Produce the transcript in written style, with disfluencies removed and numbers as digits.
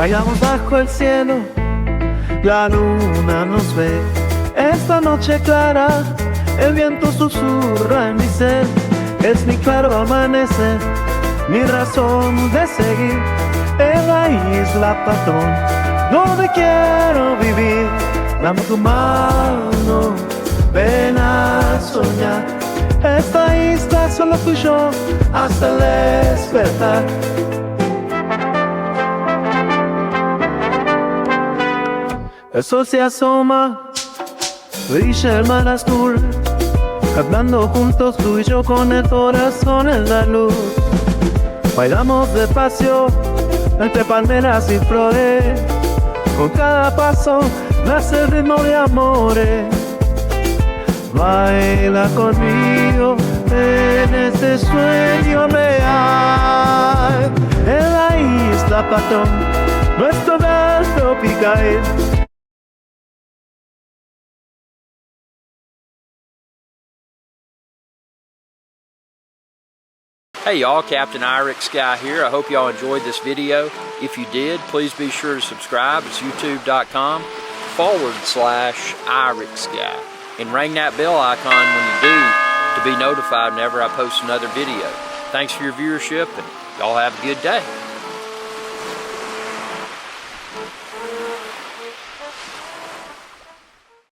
Bailamos bajo el cielo, la luna nos ve. Esta noche clara, el viento susurra en mi ser. Es mi claro amanecer, mi razón de seguir. En la Isla Patron, donde quiero vivir. Dame tu mano, ven a soñar. Esta isla solo fui yo hasta el despertar. El sol se asoma, brilla el mar azul, cantando juntos tú y yo con el corazón en la luz. Bailamos despacio entre palmeras y flores, con cada paso nace el ritmo de amores. Baila conmigo en este sueño real, en la Isla Patron, nuestro hogar tropical. Hey y'all, Captain IrixGuy here. I hope y'all enjoyed this video. If you did, please be sure to subscribe. It's youtube.com/IrixGuy. And ring that bell icon when you do to be notified whenever I post another video. Thanks for your viewership and y'all have a good day.